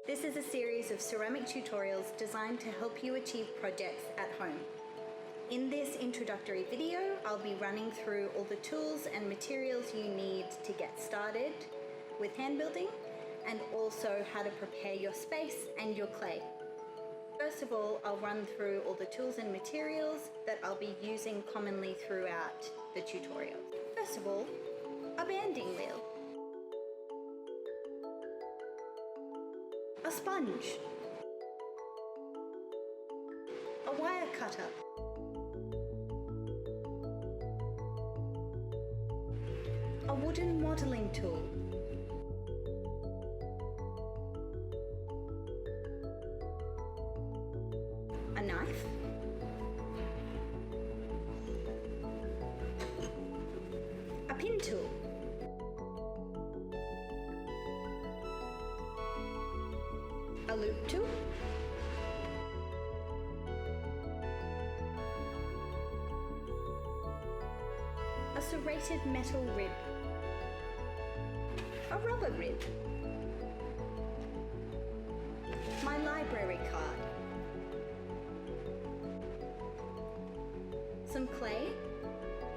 This is a series of ceramic tutorials designed to help you achieve projects at home. In this introductory video, I'll be running through all the tools and materials you need to get started with hand building, and also how to prepare your space and your clay. First of all, I'll run through all the tools and materials that I'll be using commonly throughout the tutorial. First of all, a banding wheel, a sponge, a wire cutter, a wooden modelling tool, a knife, a pin tool, a loop tool, a serrated metal rib, a rubber rib, my library card, some clay.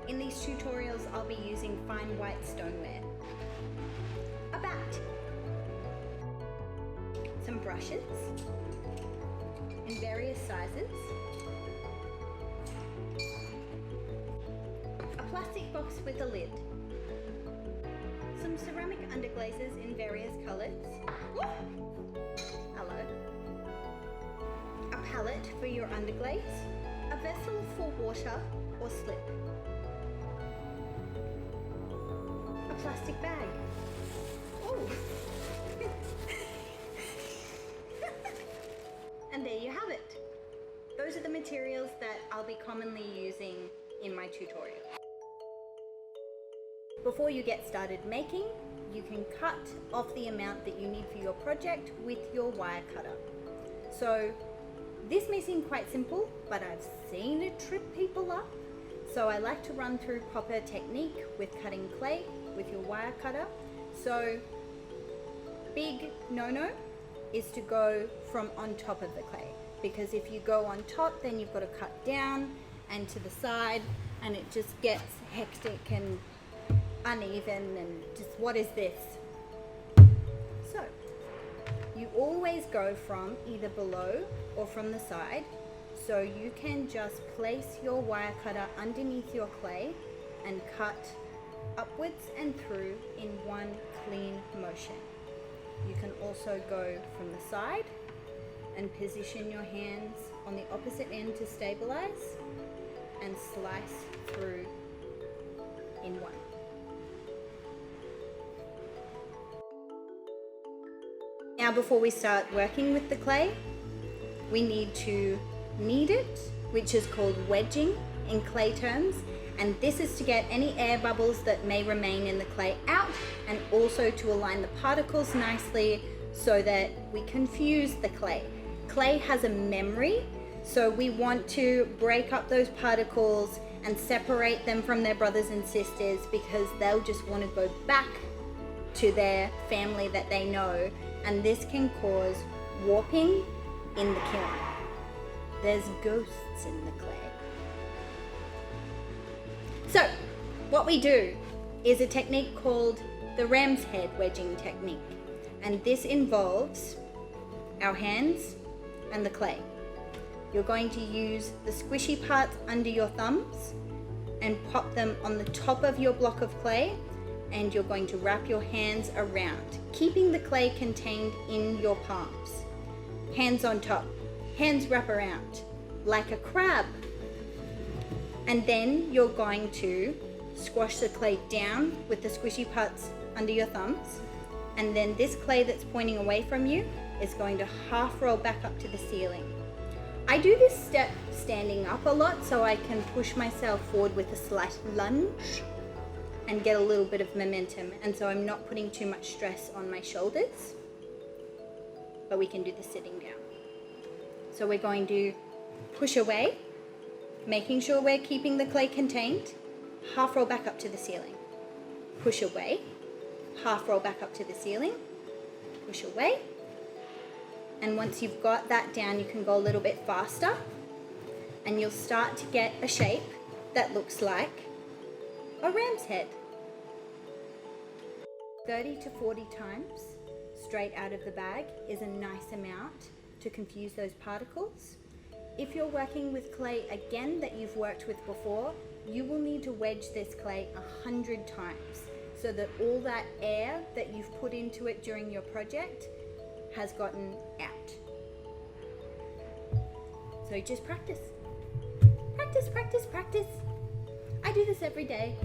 In these tutorials I'll be using fine white stoneware, a bat, some brushes in various sizes, a plastic box with a lid, some ceramic underglazes in various colours, hello, a palette for your underglaze, a vessel for water or slip, a plastic bag, and there you have it. Those are the materials that I'll be commonly using in my tutorial. Before you get started making, you can cut off the amount that you need for your project with your wire cutter. So this may seem quite simple, but I've seen it trip people up. So I like to run through proper technique with cutting clay with your wire cutter. So big no-no is to go from on top of the clay, because if you go on top, then you've got to cut down and to the side, and it just gets hectic and uneven and just, what is this? So you always go from either below or from the side, so you can just place your wire cutter underneath your clay and cut upwards and through in one clean motion. You can also go from the side and position your hands on the opposite end to stabilize and slice through in one. Now, before we start working with the clay, we need to knead it, which is called wedging in clay terms, and this is to get any air bubbles that may remain in the clay out, and also to align the particles nicely so that we can fuse the clay. Clay has a memory, so we want to break up those particles and separate them from their brothers and sisters, because they'll just want to go back to their family that they know, and this can cause warping in the kiln. There's ghosts in the clay. So what we do is a technique called the ram's head wedging technique, and this involves our hands and the clay. You're going to use the squishy parts under your thumbs and pop them on the top of your block of clay, and you're going to wrap your hands around, keeping the clay contained in your palms. Hands on top, hands wrap around like a crab. And then you're going to squash the clay down with the squishy parts under your thumbs, and then this clay that's pointing away from you is going to half roll back up to the ceiling. I do this step standing up a lot so I can push myself forward with a slight lunge and get a little bit of momentum, and so I'm not putting too much stress on my shoulders, but we can do this sitting down. So we're going to push away, making sure we're keeping the clay contained, half roll back up to the ceiling, push away, half roll back up to the ceiling, push away, And once you've got that down, you can go a little bit faster and you'll start to get a shape that looks like a ram's head. 30 to 40 times straight out of the bag is a nice amount to confuse those particles. If you're working with clay again that you've worked with before, you will need to wedge this clay 100 times so that all that air that you've put into it during your project has gotten out. So just practice. Practice, practice, practice. I do this every day.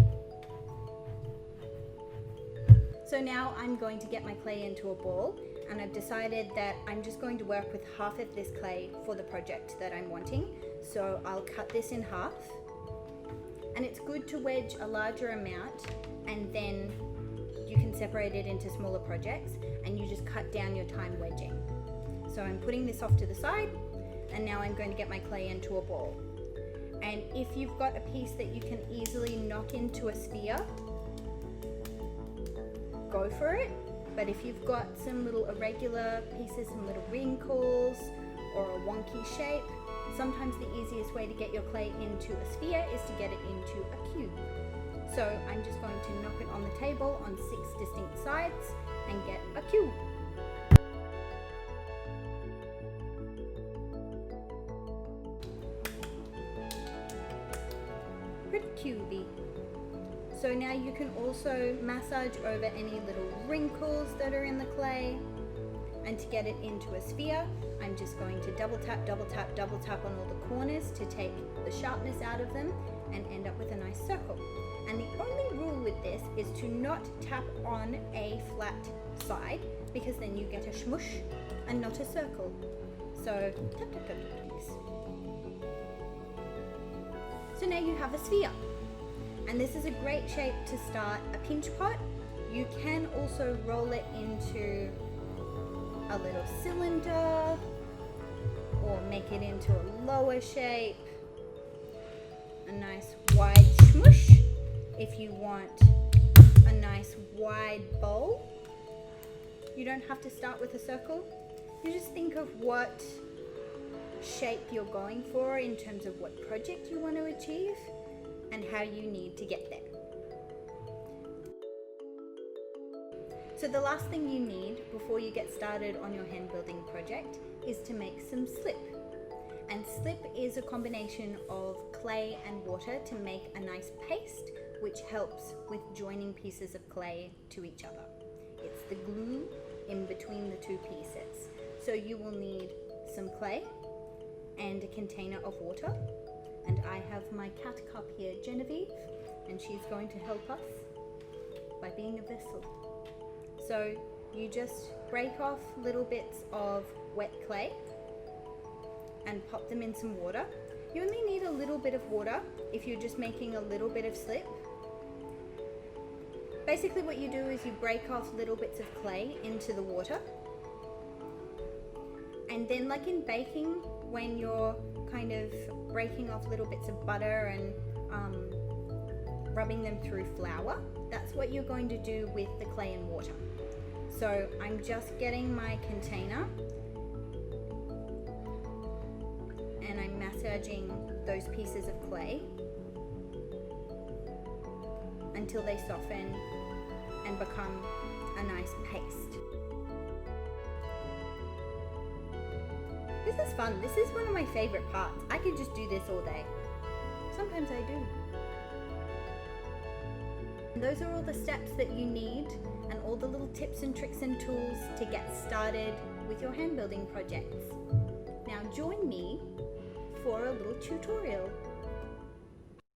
So now I'm going to get my clay into a ball, and I've decided that I'm just going to work with half of this clay for the project that I'm wanting. So I'll cut this in half, and it's good to wedge a larger amount and then you can separate it into smaller projects and you just cut down your time wedging. So I'm putting this off to the side, and now I'm going to get my clay into a ball. And if you've got a piece that you can easily knock into a sphere, go for it. But if you've got some little irregular pieces, some little wrinkles or a wonky shape, sometimes the easiest way to get your clay into a sphere is to get it into a cube. So I'm just going to knock it on the table on 6 distinct sides and get a cube. Pretty cubey. So now you can also massage over any little wrinkles that are in the clay. And to get it into a sphere, I'm just going to double tap, double tap, double tap on all the corners to take the sharpness out of them and end up with a nice circle. And the only rule with this is to not tap on a flat side, because then you get a smush and not a circle. So tap, tap, tap, tap, please. So now you have a sphere. And this is a great shape to start a pinch pot. You can also roll it into a little cylinder or make it into a lower shape, a nice wide smush if you want a nice wide bowl. You don't have to start with a circle. You just think of what shape you're going for in terms of what project you want to achieve and how you need to get there. So the last thing you need before you get started on your hand building project is to make some slip. And slip is a combination of clay and water to make a nice paste, which helps with joining pieces of clay to each other. It's the glue in between the two pieces. So you will need some clay and a container of water. And I have my cat cup here, Genevieve, and she's going to help us by being a vessel. So you just break off little bits of wet clay and pop them in some water. You only need a little bit of water if you're just making a little bit of slip. Basically what you do is you break off little bits of clay into the water. And then, like in baking, when you're kind of breaking off little bits of butter and rubbing them through flour, that's what you're going to do with the clay and water. So I'm just getting my container and I'm massaging those pieces of clay until they soften and become a nice paste. This is fun. This is one of my favorite parts. I could just do this all day. Sometimes I do. And those are all the steps that you need and all the little tips and tricks and tools to get started with your hand building projects. Now join me for a little tutorial.